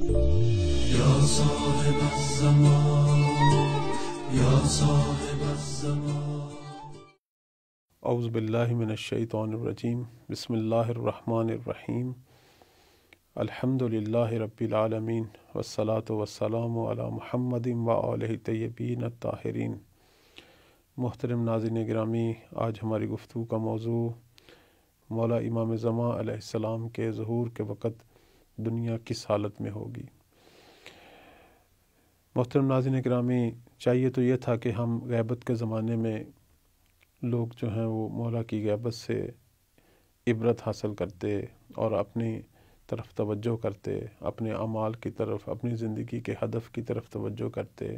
یا صاحب الزمان یا صاحب الزمان۔ اعوذ باللہ من الشیطان الرجیم، بسم اللہ الرحمن الرحیم، الحمد للہ رب العالمین، والصلاة والسلام علی محمد وآلہ الطیبین الطاہرین۔ محترم ناظرین گرامی، آج ہماری گفتگو کا موضوع مولا امام زمان علیہ السلام کے ظہور کے وقت دنیا کس حالت میں ہوگی۔ محترم ناظرین گرامی، چاہیے تو یہ تھا کہ ہم غیبت کے زمانے میں لوگ جو ہیں وہ مولا کی غیبت سے عبرت حاصل کرتے اور اپنی طرف توجہ کرتے، اپنے اعمال کی طرف، اپنی زندگی کے ہدف کی طرف توجہ کرتے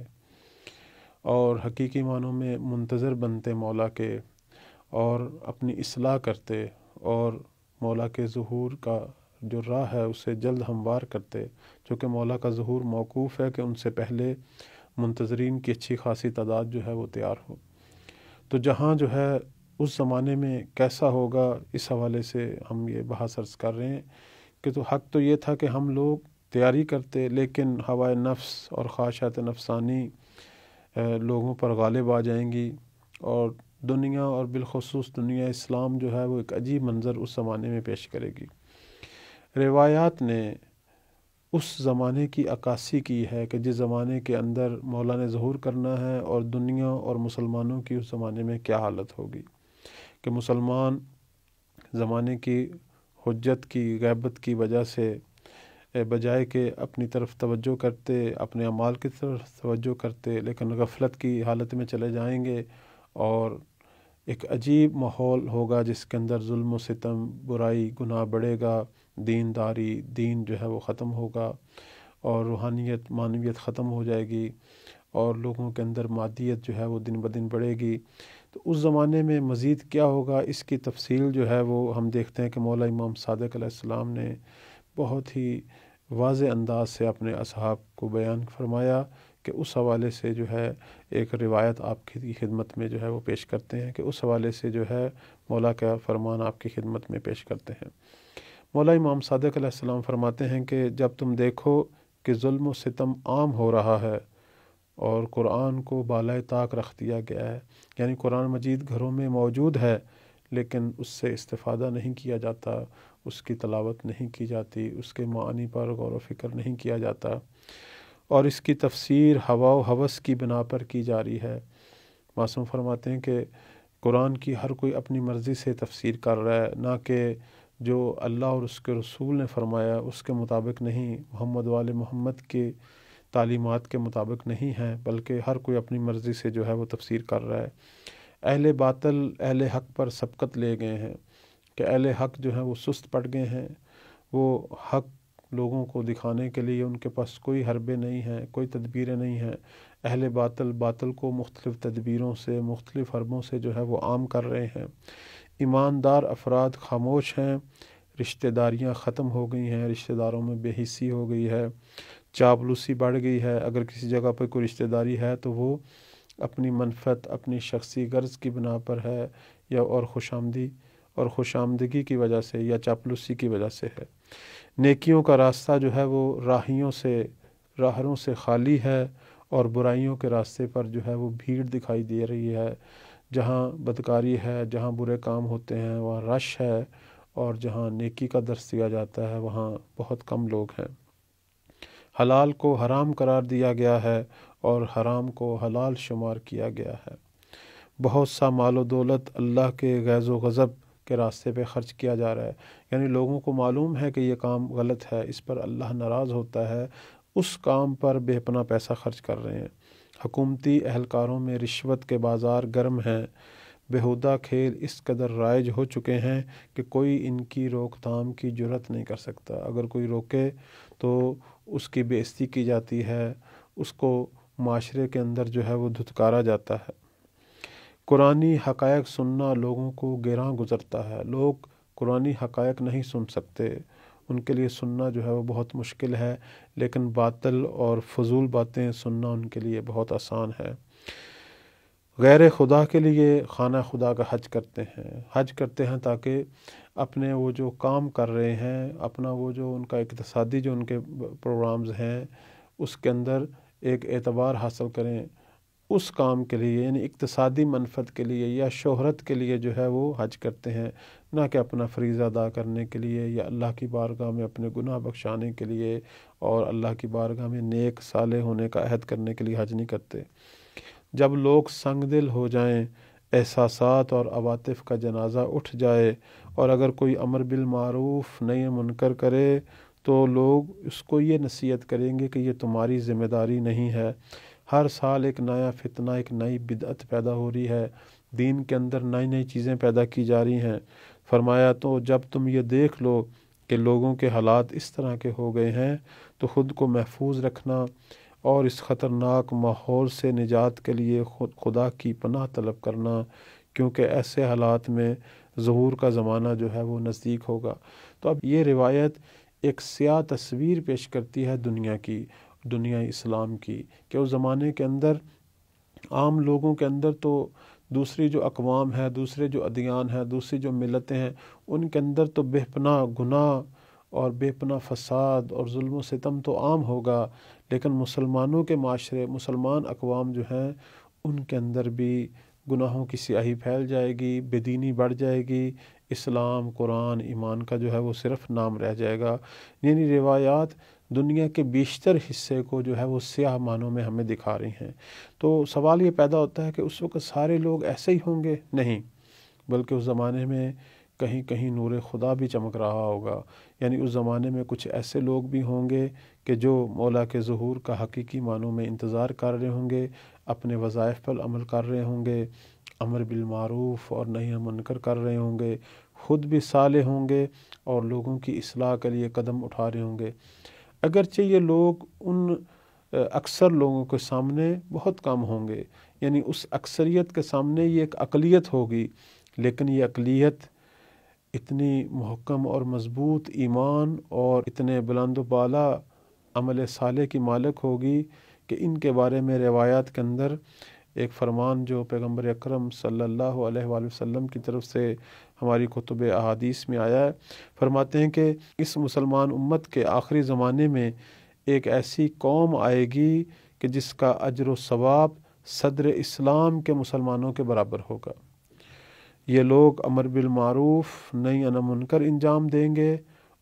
اور حقیقی معنوں میں منتظر بنتے مولا کے، اور اپنی اصلاح کرتے اور مولا کے ظہور کا جو راہ ہے اسے جلد ہموار کرتے، چونکہ مولا کا ظہور موقوف ہے کہ ان سے پہلے منتظرین کی اچھی خاصی تعداد جو ہے وہ تیار ہو۔ تو جہاں جو ہے اس زمانے میں کیسا ہوگا، اس حوالے سے ہم یہ بحث عرض کر رہے ہیں کہ تو حق تو یہ تھا کہ ہم لوگ تیاری کرتے، لیکن ہوائے نفس اور خواہشات نفسانی لوگوں پر غالب آ جائیں گی، اور دنیا اور بالخصوص دنیا اسلام جو ہے وہ ایک عجیب منظر اس زمانے میں پیش کرے گی۔ روایات نے اس زمانے کی عکاسی کی ہے کہ جس زمانے کے اندر مولا نے ظہور کرنا ہے، اور دنیا اور مسلمانوں کی اس زمانے میں کیا حالت ہوگی، کہ مسلمان زمانے کی حجت کی غیبت کی وجہ سے بجائے کہ اپنی طرف توجہ کرتے، اپنے اعمال کی طرف توجہ کرتے، لیکن غفلت کی حالت میں چلے جائیں گے، اور ایک عجیب ماحول ہوگا جس کے اندر ظلم و ستم، برائی، گناہ بڑھے گا، دینداری، دین جو ہے وہ ختم ہوگا، اور روحانیت، معنویت ختم ہو جائے گی، اور لوگوں کے اندر مادیت جو ہے وہ دن بدن بڑھے گی۔ تو اس زمانے میں مزید کیا ہوگا، اس کی تفصیل جو ہے وہ ہم دیکھتے ہیں کہ مولا امام صادق علیہ السلام نے بہت ہی واضح انداز سے اپنے اصحاب کو بیان فرمایا، کہ اس حوالے سے جو ہے ایک روایت آپ کی خدمت میں جو ہے وہ پیش کرتے ہیں، کہ اس حوالے سے جو ہے مولا کا فرمان آپ کی خدمت میں پیش کرتے ہیں۔ مولا امام صادق علیہ السلام فرماتے ہیں کہ جب تم دیکھو کہ ظلم و ستم عام ہو رہا ہے اور قرآن کو بالائے طاق رکھ دیا گیا ہے، یعنی قرآن مجید گھروں میں موجود ہے لیکن اس سے استفادہ نہیں کیا جاتا، اس کی تلاوت نہیں کی جاتی، اس کے معانی پر غور و فکر نہیں کیا جاتا، اور اس کی تفسیر ہوا و ہوس کی بنا پر کی جا رہی ہے۔ معصوم فرماتے ہیں کہ قرآن کی ہر کوئی اپنی مرضی سے تفسیر کر رہا ہے، نہ کہ جو اللہ اور اس کے رسول نے فرمایا اس کے مطابق نہیں، محمد وآل محمد کی تعلیمات کے مطابق نہیں ہے، بلکہ ہر کوئی اپنی مرضی سے جو ہے وہ تفسیر کر رہا ہے۔ اہل باطل اہل حق پر سبقت لے گئے ہیں، کہ اہل حق جو ہیں وہ سست پڑ گئے ہیں، وہ حق لوگوں کو دکھانے کے لیے ان کے پاس کوئی حربے نہیں ہیں، کوئی تدبیریں نہیں ہیں۔ اہل باطل کو مختلف تدبیروں سے، مختلف حربوں سے جو ہے وہ عام کر رہے ہیں۔ ایماندار افراد خاموش ہیں، رشتہ داریاں ختم ہو گئی ہیں، رشتہ داروں میں بے حسی ہو گئی ہے، چاپلوسی بڑھ گئی ہے۔ اگر کسی جگہ پر کوئی رشتہ داری ہے تو وہ اپنی منفعت، اپنی شخصی غرض کی بنا پر ہے، یا اور خوش آمدگی کی وجہ سے، یا چاپلوسی کی وجہ سے ہے۔ نیکیوں کا راستہ جو ہے وہ راہروں سے خالی ہے، اور برائیوں کے راستے پر جو ہے وہ بھیڑ دکھائی دے رہی ہے۔ جہاں بدکاری ہے، جہاں برے کام ہوتے ہیں وہاں رش ہے، اور جہاں نیکی کا درس دیا جاتا ہے وہاں بہت کم لوگ ہیں۔ حلال کو حرام قرار دیا گیا ہے، اور حرام کو حلال شمار کیا گیا ہے۔ بہت سا مال و دولت اللہ کے غیظ و غضب کے راستے پہ خرچ کیا جا رہا ہے، یعنی لوگوں کو معلوم ہے کہ یہ کام غلط ہے، اس پر اللہ ناراض ہوتا ہے، اس کام پر بے پناہ پیسہ خرچ کر رہے ہیں۔ حکومتی اہلکاروں میں رشوت کے بازار گرم ہیں، بیہودہ کھیل اس قدر رائج ہو چکے ہیں کہ کوئی ان کی روک تھام کی جرات نہیں کر سکتا۔ اگر کوئی روکے تو اس کی بے عزتی کی جاتی ہے، اس کو معاشرے کے اندر جو ہے وہ دھتکارا جاتا ہے۔ قرآنی حقائق سننا لوگوں کو گراں گزرتا ہے، لوگ قرآنی حقائق نہیں سن سکتے، ان کے لیے سننا جو ہے وہ بہت مشکل ہے، لیکن باطل اور فضول باتیں سننا ان کے لیے بہت آسان ہے۔ غیر خدا کے لیے خانہ خدا کا حج کرتے ہیں تاکہ اپنے وہ جو کام کر رہے ہیں، اپنا وہ جو ان کا اقتصادی جو ان کے پروگرامز ہیں اس کے اندر ایک اعتبار حاصل کریں، اس کام کے لیے یعنی اقتصادی منفعت کے لیے یا شہرت کے لیے جو ہے وہ حج کرتے ہیں، نہ کہ اپنا فریضہ ادا کرنے کے لیے یا اللہ کی بارگاہ میں اپنے گناہ بخشانے کے لیے اور اللہ کی بارگاہ میں نیک صالح ہونے کا عہد کرنے کے لیے حج نہیں کرتے۔ جب لوگ سنگ دل ہو جائیں، احساسات اور عواطف کا جنازہ اٹھ جائے اور اگر کوئی امر بالمعروف نہی منکر کرے تو لوگ اس کو یہ نصیحت کریں گے کہ یہ تمہاری ذمہ داری نہیں ہے۔ ہر سال ایک نیا فتنہ، ایک نئی بدعت پیدا ہو رہی ہے، دین کے اندر نئی نئی چیزیں پیدا کی جا رہی ہیں۔ فرمایا تو جب تم یہ دیکھ لو کہ لوگوں کے حالات اس طرح کے ہو گئے ہیں تو خود کو محفوظ رکھنا اور اس خطرناک ماحول سے نجات کے لیے خدا کی پناہ طلب کرنا، کیونکہ ایسے حالات میں ظہور کا زمانہ جو ہے وہ نزدیک ہوگا۔ تو اب یہ روایت ایک سیاہ تصویر پیش کرتی ہے دنیا کی، دنیا اسلام کی، کہ اس زمانے کے اندر عام لوگوں کے اندر تو دوسری جو اقوام ہے، دوسرے جو ادیان ہیں، دوسری جو ملتیں ہیں، ان کے اندر تو بے پناہ گناہ اور بے پناہ فساد اور ظلم و ستم تو عام ہوگا، لیکن مسلمانوں کے معاشرے، مسلمان اقوام جو ہیں ان کے اندر بھی گناہوں کی سیاہی پھیل جائے گی، بے دینی بڑھ جائے گی، اسلام، قرآن، ایمان کا جو ہے وہ صرف نام رہ جائے گا۔ یعنی روایات دنیا کے بیشتر حصے کو جو ہے وہ سیاہ معنوں میں ہمیں دکھا رہی ہیں۔ تو سوال یہ پیدا ہوتا ہے کہ اس وقت سارے لوگ ایسے ہی ہوں گے؟ نہیں، بلکہ اس زمانے میں کہیں کہیں نور خدا بھی چمک رہا ہوگا، یعنی اس زمانے میں کچھ ایسے لوگ بھی ہوں گے کہ جو مولا کے ظہور کا حقیقی معنوں میں انتظار کر رہے ہوں گے، اپنے وظائف پر عمل کر رہے ہوں گے، امر بالمعروف اور نہی عن منکر کر رہے ہوں گے، خود بھی صالح ہوں گے اور لوگوں کی اصلاح کے لیے قدم اٹھا رہے ہوں گے۔ اگرچہ یہ لوگ ان اکثر لوگوں کے سامنے بہت کم ہوں گے، یعنی اس اکثریت کے سامنے یہ ایک اقلیت ہوگی، لیکن یہ اقلیت اتنی محکم اور مضبوط ایمان اور اتنے بلند و بالا عمل صالح کی مالک ہوگی کہ ان کے بارے میں روایات کے اندر ایک فرمان جو پیغمبر اکرم صلی اللہ علیہ وآلہ وسلم کی طرف سے ہماری کتب احادیث میں آیا ہے، فرماتے ہیں کہ اس مسلمان امت کے آخری زمانے میں ایک ایسی قوم آئے گی کہ جس کا اجر و ثواب صدر اسلام کے مسلمانوں کے برابر ہوگا۔ یہ لوگ امر بالمعروف نہی عن منکر انجام دیں گے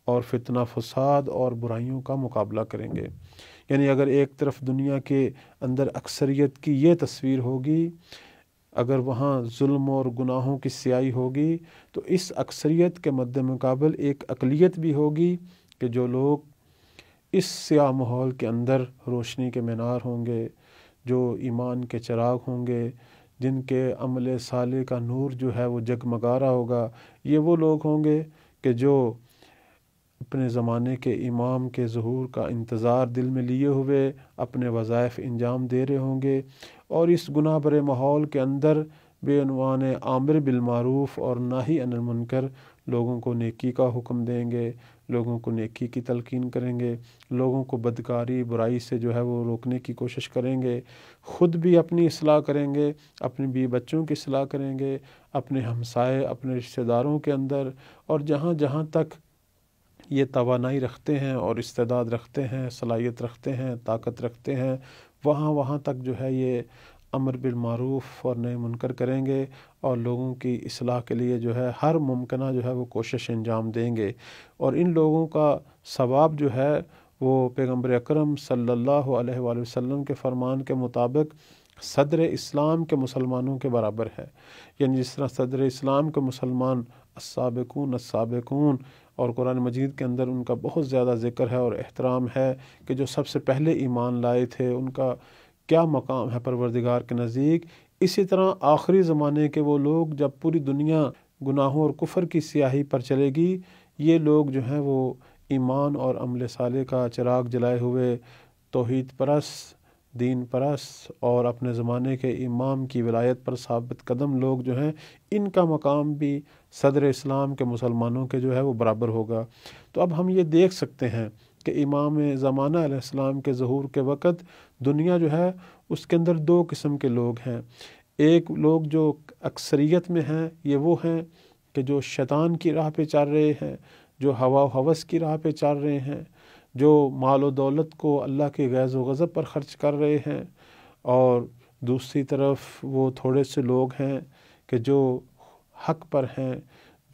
اور فتنہ فساد اور برائیوں کا مقابلہ کریں گے۔ یعنی اگر ایک طرف دنیا کے اندر اکثریت کی یہ تصویر ہوگی، اگر وہاں ظلم اور گناہوں کی سیاہی ہوگی، تو اس اکثریت کے مد مقابل ایک اقلیت بھی ہوگی کہ جو لوگ اس سیاہ ماحول کے اندر روشنی کے مینار ہوں گے، جو ایمان کے چراغ ہوں گے، جن کے عمل صالح کا نور جو ہے وہ جگمگا رہا ہوگا۔ یہ وہ لوگ ہوں گے کہ جو اپنے زمانے کے امام کے ظہور کا انتظار دل میں لیے ہوئے اپنے وظائف انجام دے رہے ہوں گے، اور اس گناہ برے ماحول کے اندر بے عنوان آمر بالمعروف اور ناہی عن المنکر لوگوں کو نیکی کا حکم دیں گے، لوگوں کو نیکی کی تلقین کریں گے، لوگوں کو بدکاری برائی سے جو ہے وہ روکنے کی کوشش کریں گے، خود بھی اپنی اصلاح کریں گے، اپنے بیوی بچوں کی اصلاح کریں گے، اپنے ہمسائے، اپنے رشتہ داروں کے اندر، اور جہاں جہاں تک یہ توانائی رکھتے ہیں اور استعداد رکھتے ہیں، صلاحیت رکھتے ہیں، طاقت رکھتے ہیں، وہاں تک جو ہے یہ امر بالمعروف اور نہی منکر کریں گے اور لوگوں کی اصلاح کے لیے جو ہے ہر ممکنہ جو ہے وہ کوشش انجام دیں گے۔ اور ان لوگوں کا ثواب جو ہے وہ پیغمبر اکرم صلی اللہ علیہ وآلہ وسلم کے فرمان کے مطابق صدر اسلام کے مسلمانوں کے برابر ہے۔ یعنی جس طرح صدر اسلام کے مسلمان السابقون السابقون، اور قرآن مجید کے اندر ان کا بہت زیادہ ذکر ہے اور احترام ہے کہ جو سب سے پہلے ایمان لائے تھے، ان کا کیا مقام ہے پروردگار کے نزدیک، اسی طرح آخری زمانے کے وہ لوگ جب پوری دنیا گناہوں اور کفر کی سیاہی پر چلے گی، یہ لوگ جو ہیں وہ ایمان اور عمل صالح کا چراغ جلائے ہوئے توحید پرست، دین پرست اور اپنے زمانے کے امام کی ولایت پر ثابت قدم لوگ جو ہیں، ان کا مقام بھی صدر اسلام کے مسلمانوں کے جو ہے وہ برابر ہوگا۔ تو اب ہم یہ دیکھ سکتے ہیں کہ امام زمانہ علیہ السلام کے ظہور کے وقت دنیا جو ہے اس کے اندر دو قسم کے لوگ ہیں۔ ایک لوگ جو اکثریت میں ہیں، یہ وہ ہیں کہ جو شیطان کی راہ پہ چل رہے ہیں، جو ہوا و ہوس کی راہ پہ چل رہے ہیں، جو مال و دولت کو اللہ کے غیظ و غضب پر خرچ کر رہے ہیں، اور دوسری طرف وہ تھوڑے سے لوگ ہیں کہ جو حق پر ہیں،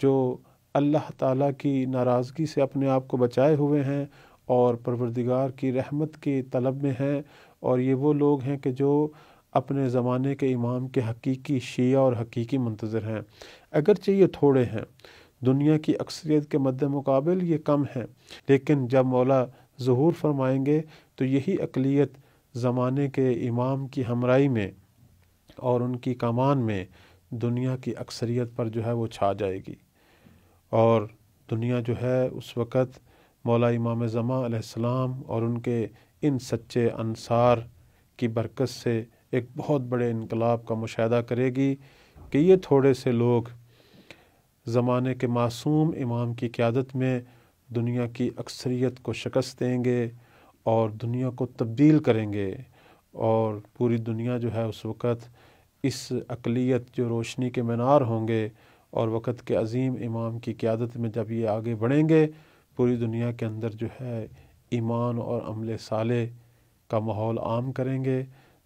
جو اللہ تعالیٰ کی ناراضگی سے اپنے آپ کو بچائے ہوئے ہیں اور پروردگار کی رحمت کی طلب میں ہیں، اور یہ وہ لوگ ہیں کہ جو اپنے زمانے کے امام کے حقیقی شیعہ اور حقیقی منتظر ہیں۔ اگرچہ یہ تھوڑے ہیں، دنیا کی اکثریت کے مد مقابل یہ کم ہیں، لیکن جب مولا ظہور فرمائیں گے تو یہی اقلیت زمانے کے امام کی ہمراہی میں اور ان کی کمان میں دنیا کی اکثریت پر جو ہے وہ چھا جائے گی، اور دنیا جو ہے اس وقت مولا امام زمان علیہ السلام اور ان کے ان سچے انصار کی برکت سے ایک بہت بڑے انقلاب کا مشاہدہ کرے گی کہ یہ تھوڑے سے لوگ زمانے کے معصوم امام کی قیادت میں دنیا کی اکثریت کو شکست دیں گے اور دنیا کو تبدیل کریں گے، اور پوری دنیا جو ہے اس وقت اس اقلیت جو روشنی کے مینار ہوں گے اور وقت کے عظیم امام کی قیادت میں جب یہ آگے بڑھیں گے، پوری دنیا کے اندر جو ہے ایمان اور عمل صالح کا ماحول عام کریں گے،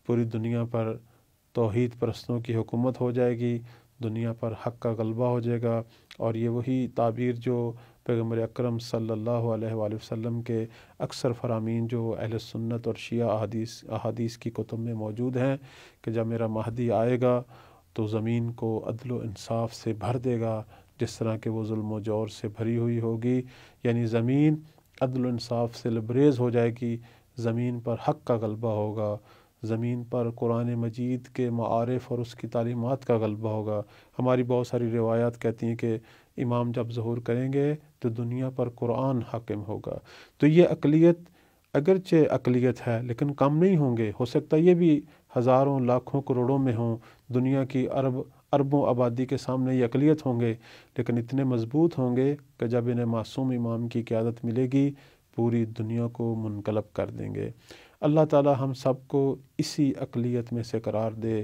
پوری دنیا پر توحید پرستوں کی حکومت ہو جائے گی، دنیا پر حق کا غلبہ ہو جائے گا، اور یہ وہی تعبیر جو پیغمبر اکرم صلی اللہ علیہ وآلہ وسلم کے اکثر فرامین جو اہل سنت اور شیعہ احادیث کی کتب میں موجود ہیں کہ جب میرا مہدی آئے گا تو زمین کو عدل و انصاف سے بھر دے گا جس طرح کہ وہ ظلم و جور سے بھری ہوئی ہوگی، یعنی زمین عدل و انصاف سے لبریز ہو جائے گی، زمین پر حق کا غلبہ ہوگا، زمین پر قرآن مجید کے معارف اور اس کی تعلیمات کا غلبہ ہوگا۔ ہماری بہت ساری روایات کہتی ہیں کہ امام جب ظہور کریں گے تو دنیا پر قرآن حاکم ہوگا۔ تو یہ اقلیت اگرچہ اقلیت ہے لیکن کم نہیں ہوں گے، ہو سکتا ہے یہ بھی ہزاروں لاکھوں کروڑوں میں ہوں، دنیا کی اربوں آبادی کے سامنے یہ اقلیت ہوں گے، لیکن اتنے مضبوط ہوں گے کہ جب انہیں معصوم امام کی قیادت ملے گی پوری دنیا کو منقلب کر دیں گے۔ اللہ تعالی ہم سب کو اسی اقلیت میں سے قرار دے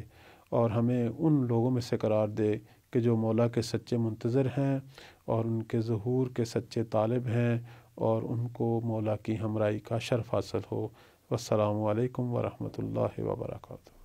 اور ہمیں ان لوگوں میں سے قرار دے کہ جو مولا کے سچے منتظر ہیں اور ان کے ظہور کے سچے طالب ہیں اور ان کو مولا کی ہمراہی کا شرف حاصل ہو۔ والسلام علیکم ورحمۃ اللہ وبرکاتہ۔